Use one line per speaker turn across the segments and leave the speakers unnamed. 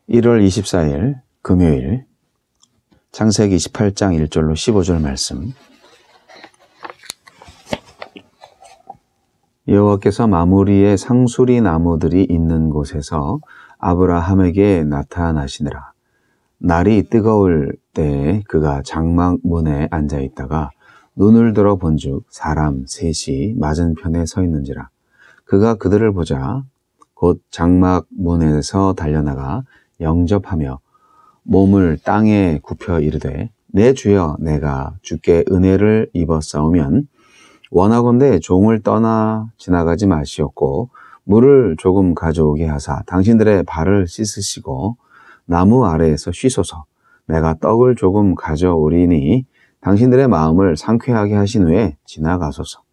1월 24일 금요일 창세기 28장 1절로 15절 말씀. 여호와께서 마므리의 상수리 나무들이 있는 곳에서 아브라함에게 나타나시니라. 날이 뜨거울 때에 그가 장막 문에 앉아 있다가 눈을 들어 본즉 사람 셋이 맞은편에 서 있는지라. 그가 그들을 보자 곧 장막 문에서 달려나가 영접하며 몸을 땅에 굽혀 이르되 내 주여 내가 주께 은혜를 입었사오면 원하건대 종을 떠나 지나가지 마시옵고 물을 조금 가져오게 하사 당신들의 발을 씻으시고 나무 아래에서 쉬소서. 내가 떡을 조금 가져오리니 당신들의 마음을 상쾌하게 하신 후에 지나가소서.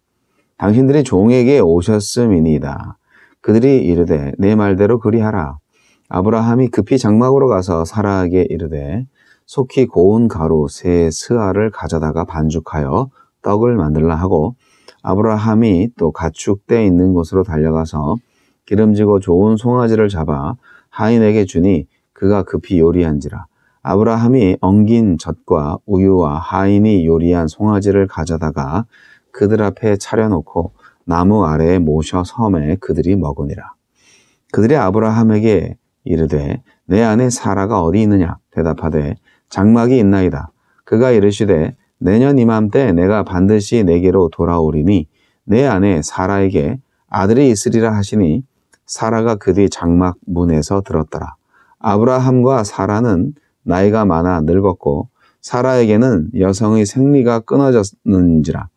당신들이 종에게 오셨음이니이다. 그들이 이르되 내 말대로 그리하라. 아브라함이 급히 장막으로 가서 사라에게 이르되 속히 고운 가루 세 스아를 가져다가 반죽하여 떡을 만들라 하고 아브라함이 또 가축대 있는 곳으로 달려가서 기름지고 좋은 송아지를 잡아 하인에게 주니 그가 급히 요리한지라. 아브라함이 엉긴 젖과 우유와 하인이 요리한 송아지를 가져다가 그들 앞에 차려놓고 나무 아래에 모셔 섬에 그들이 먹으니라. 그들이 아브라함에게 이르되 내 아내 사라가 어디 있느냐? 대답하되 장막이 있나이다. 그가 이르시되 내년 이맘때 내가 반드시 내게로 돌아오리니 내 아내 사라에게 아들이 있으리라 하시니 사라가 그 뒤 장막 문에서 들었더라. 아브라함과 사라는 나이가 많아 늙었고 사라에게는 여성의 생리가 끊어졌는지라.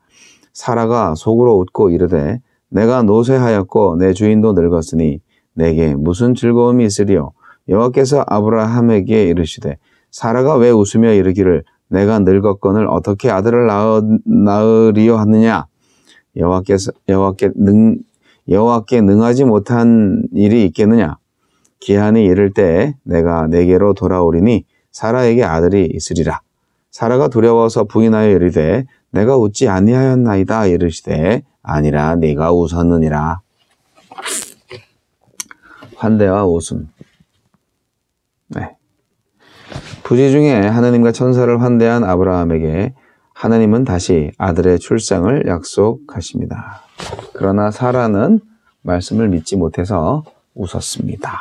사라가 속으로 웃고 이르되 내가 노쇠하였고 내 주인도 늙었으니 내게 무슨 즐거움이 있으리요? 여호와께서 아브라함에게 이르시되 사라가 왜 웃으며 이르기를 내가 늙었거늘 어떻게 아들을 낳으리요 하느냐? 여호와께 능하지 못한 일이 있겠느냐? 기한이 이를 때에 내가 내게로 돌아오리니 사라에게 아들이 있으리라. 사라가 두려워서 부인하여 이르되 내가 웃지 아니하였나이다. 이르시되 아니라 네가 웃었느니라. 환대와 웃음. 네. 부지 중에 하나님과 천사를 환대한 아브라함에게 하나님은 다시 아들의 출생을 약속하십니다. 그러나 사라는 말씀을 믿지 못해서 웃었습니다.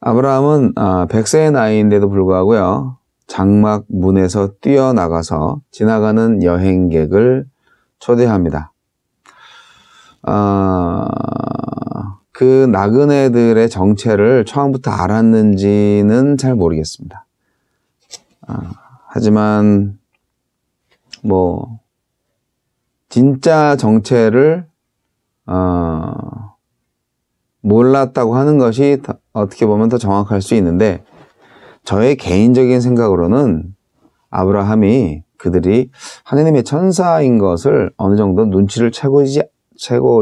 아브라함은 100세의 나이인데도 불구하고요. 장막 문에서 뛰어나가서 지나가는 여행객을 초대합니다. 그 나그네들의 정체를 처음부터 알았는지는 잘 모르겠습니다. 하지만 진짜 정체를 몰랐다고 하는 것이 어떻게 보면 더 정확할 수 있는데 저의 개인적인 생각으로는 아브라함이 그들이 하나님의 천사인 것을 어느 정도 눈치를 채고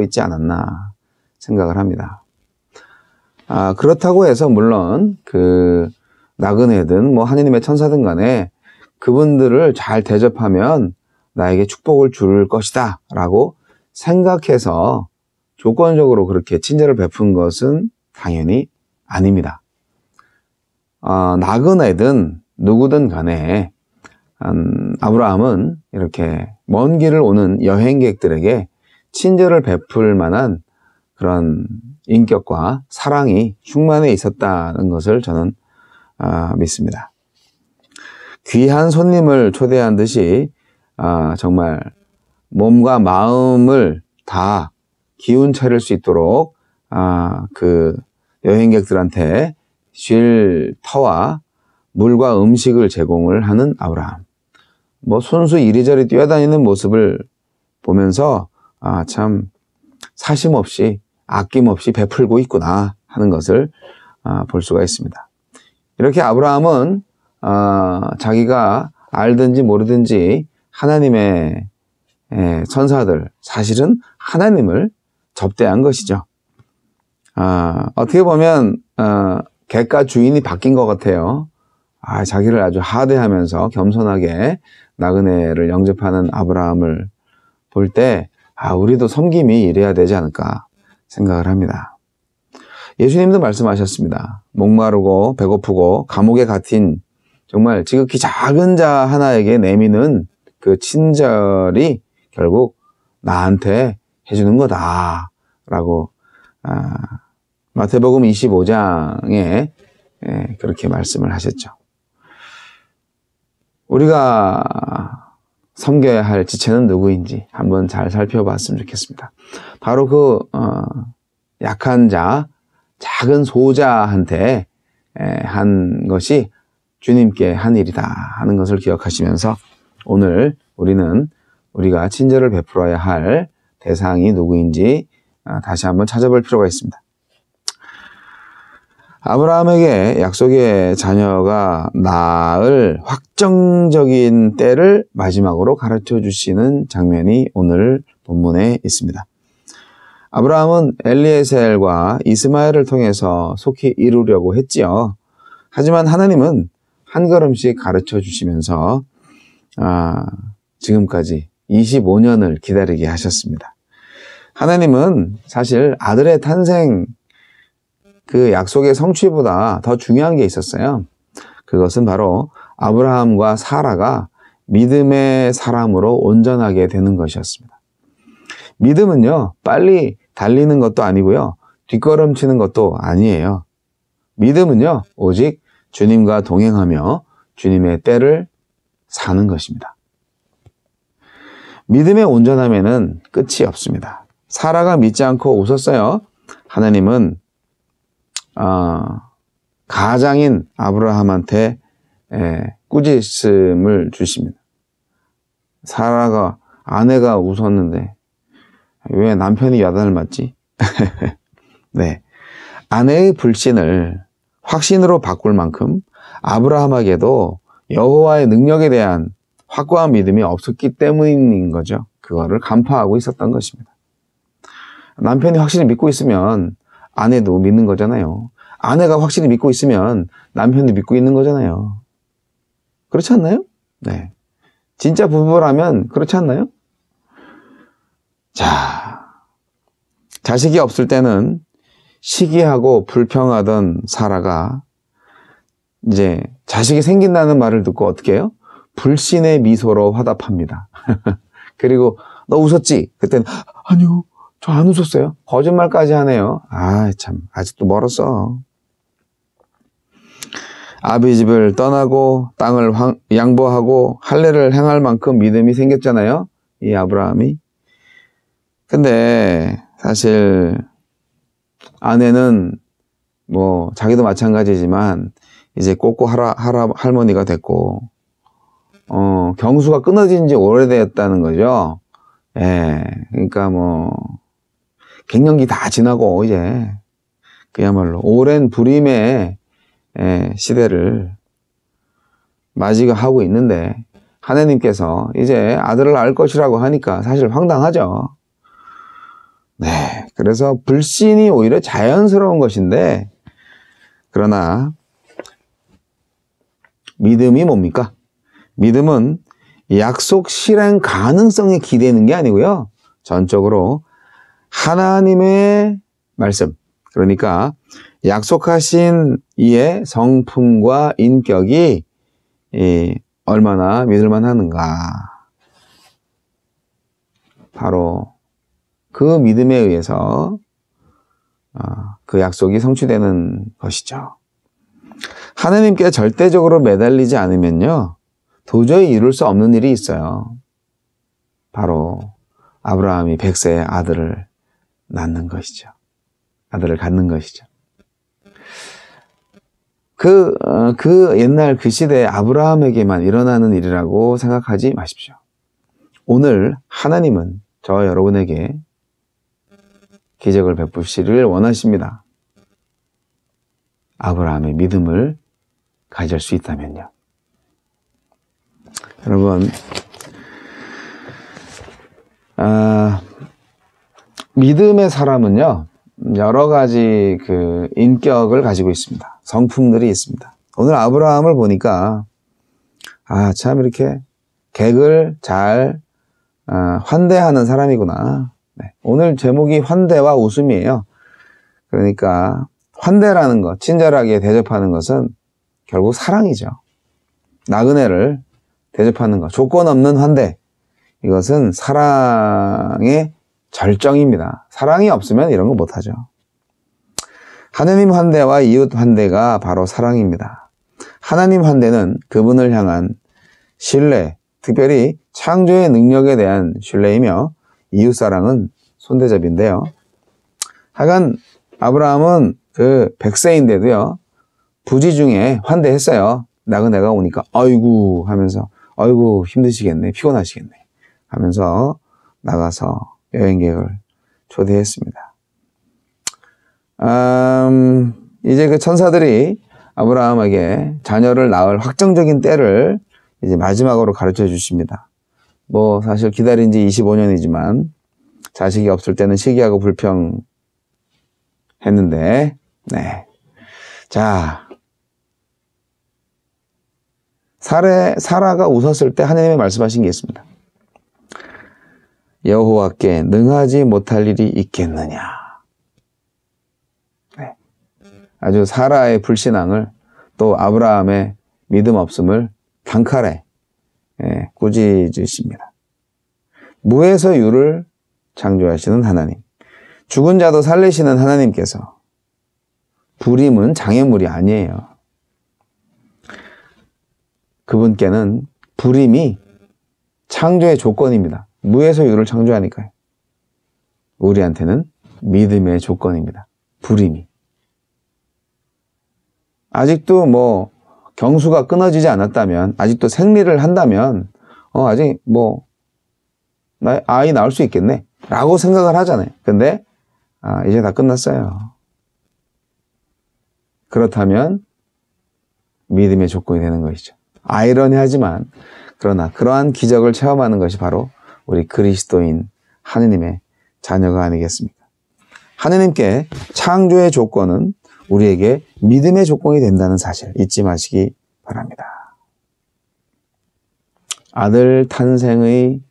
있지 않았나 생각을 합니다. 그렇다고 해서 물론 그 나그네든 하나님의 천사든 간에 그분들을 잘 대접하면 나에게 축복을 줄 것이다 라고 생각해서 조건적으로 그렇게 친절을 베푼 것은 당연히 아닙니다. 나그네든 누구든 간에 아브라함은 이렇게 먼 길을 오는 여행객들에게 친절을 베풀 만한 그런 인격과 사랑이 충만해 있었다는 것을 저는 믿습니다. 귀한 손님을 초대한 듯이 정말 몸과 마음을 다 기운 차릴 수 있도록 그 여행객들한테 쉴 터와 물과 음식을 제공을 하는 아브라함. 손수 이리저리 뛰어다니는 모습을 보면서 참 사심없이 아낌없이 베풀고 있구나 하는 것을 볼 수가 있습니다. 이렇게 아브라함은 자기가 알든지 모르든지 하나님의 천사들, 사실은 하나님을 접대한 것이죠. 어떻게 보면 객과 주인이 바뀐 것 같아요. 자기를 아주 하대하면서 겸손하게 나그네를 영접하는 아브라함을 볼 때 우리도 섬김이 이래야 되지 않을까 생각을 합니다. 예수님도 말씀하셨습니다. 목마르고 배고프고 감옥에 갇힌 정말 지극히 작은 자 하나에게 내미는 그 친절이 결국 나한테 해주는 거다 라고 마태복음 25장에 그렇게 말씀을 하셨죠. 우리가 섬겨야 할 지체는 누구인지 한번 잘 살펴봤으면 좋겠습니다. 바로 그 약한 자, 작은 소자한테 한 것이 주님께 한 일이다 하는 것을 기억하시면서 오늘 우리가 친절을 베풀어야 할 대상이 누구인지 다시 한번 찾아볼 필요가 있습니다. 아브라함에게 약속의 자녀가 낳을 확정적인 때를 마지막으로 가르쳐 주시는 장면이 오늘 본문에 있습니다. 아브라함은 엘리에셀과 이스마엘을 통해서 속히 이루려고 했지요. 하지만 하나님은 한 걸음씩 가르쳐 주시면서 지금까지 25년을 기다리게 하셨습니다. 하나님은 사실 아들의 탄생 그 약속의 성취보다 더 중요한 게 있었어요. 그것은 바로 아브라함과 사라가 믿음의 사람으로 온전하게 되는 것이었습니다. 믿음은요, 빨리 달리는 것도 아니고요, 뒷걸음치는 것도 아니에요. 믿음은요, 오직 주님과 동행하며 주님의 때를 사는 것입니다. 믿음의 온전함에는 끝이 없습니다. 사라가 믿지 않고 웃었어요. 하나님은 가장인 아브라함한테 꾸짖음을 주십니다. 사라가 아내가 웃었는데 왜 남편이 야단을 맞지? 네, 아내의 불신을 확신으로 바꿀 만큼 아브라함에게도 여호와의 능력에 대한 확고한 믿음이 없었기 때문인 거죠. 그거를 간파하고 있었던 것입니다. 남편이 확실히 믿고 있으면 아내도 믿는 거잖아요. 아내가 확실히 믿고 있으면 남편도 믿고 있는 거잖아요. 그렇지 않나요? 네. 진짜 부부라면 그렇지 않나요? 자, 자식이 없을 때는 시기하고 불평하던 사라가 이제 자식이 생긴다는 말을 듣고 어떻게 해요? 불신의 미소로 화답합니다. 그리고 너 웃었지? 그때는 아니요, 저 안 웃었어요. 거짓말까지 하네요. 참 아직도 멀었어. 아비 집을 떠나고 땅을 양보하고 할례를 행할 만큼 믿음이 생겼잖아요. 이 아브라함이. 근데 사실 아내는 뭐 자기도 마찬가지지만 이제 꼬꼬 할머니가 됐고 경수가 끊어진 지 오래되었다는 거죠. 그러니까 뭐 갱년기 다 지나고 이제 그야말로 오랜 불임의 시대를 맞이가 하고 있는데 하나님께서 이제 아들을 낳을 것이라고 하니까 사실 황당하죠. 네, 그래서 불신이 오히려 자연스러운 것인데 그러나 믿음이 뭡니까? 믿음은 약속 실행 가능성에 기대는 게 아니고요. 전적으로 하나님의 말씀, 그러니까 약속하신 이의 성품과 인격이 얼마나 믿을만 하는가. 바로 그 믿음에 의해서 그 약속이 성취되는 것이죠. 하나님께 절대적으로 매달리지 않으면요, 도저히 이룰 수 없는 일이 있어요. 바로 아브라함이 100세의 아들을 낳는 것이죠. 아들을 갖는 것이죠. 그 옛날 그 시대의 아브라함에게만 일어나는 일이라고 생각하지 마십시오. 오늘 하나님은 저와 여러분에게 기적을 베푸시를 원하십니다. 아브라함의 믿음을 가질 수 있다면요. 여러분, 믿음의 사람은요, 여러 가지 그 인격을 가지고 있습니다. 성품들이 있습니다. 오늘 아브라함을 보니까, 참 이렇게 객을 잘 환대하는 사람이구나. 네, 오늘 제목이 환대와 웃음이에요. 그러니까 환대라는 것, 친절하게 대접하는 것은 결국 사랑이죠. 나그네를 대접하는 것, 조건 없는 환대. 이것은 사랑의 절정입니다. 사랑이 없으면 이런 거 못하죠. 하느님 환대와 이웃 환대가 바로 사랑입니다. 하나님 환대는 그분을 향한 신뢰, 특별히 창조의 능력에 대한 신뢰이며 이웃 사랑은 손대접인데요. 하여간 아브라함은 그 100세인데도요. 부지 중에 환대했어요. 나그네가 오니까 아이고 하면서 아이고 힘드시겠네, 피곤하시겠네 하면서 나가서 여행 계획을 초대했습니다. 이제 그 천사들이 아브라함에게 자녀를 낳을 확정적인 때를 이제 마지막으로 가르쳐 주십니다. 뭐 사실 기다린 지 25년이지만 자식이 없을 때는 시기하고 불평했는데, 네. 자, 사라가 웃었을 때 하나님이 말씀하신 게 있습니다. 여호와께 능하지 못할 일이 있겠느냐. 네. 아주 사라의 불신앙을 또 아브라함의 믿음 없음을 단칼에 꾸짖으십니다. 무에서 유를 창조하시는 하나님, 죽은 자도 살리시는 하나님께서 불임은 장애물이 아니에요. 그분께는 불임이 창조의 조건입니다. 무에서 유를 창조하니까요. 우리한테는 믿음의 조건입니다. 불임이. 아직도 뭐 경수가 끊어지지 않았다면, 아직도 생리를 한다면 아직 뭐 아이 낳을 수 있겠네 라고 생각을 하잖아요. 근데 이제 다 끝났어요. 그렇다면 믿음의 조건이 되는 것이죠. 아이러니하지만 그러나 그러한 기적을 체험하는 것이 바로 우리 그리스도인 하느님의 자녀가 아니겠습니까? 하느님께 창조의 조건은 우리에게 믿음의 조건이 된다는 사실 잊지 마시기 바랍니다. 아들 탄생의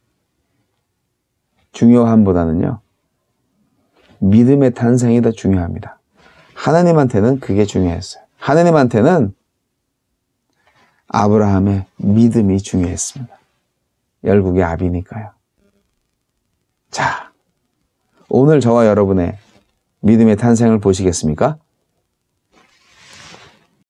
중요함보다는요, 믿음의 탄생이 더 중요합니다. 하나님한테는 그게 중요했어요. 하나님한테는 아브라함의 믿음이 중요했습니다. 열국의 아비니까요. 자, 오늘 저와 여러분의 믿음의 탄생을 보시겠습니까?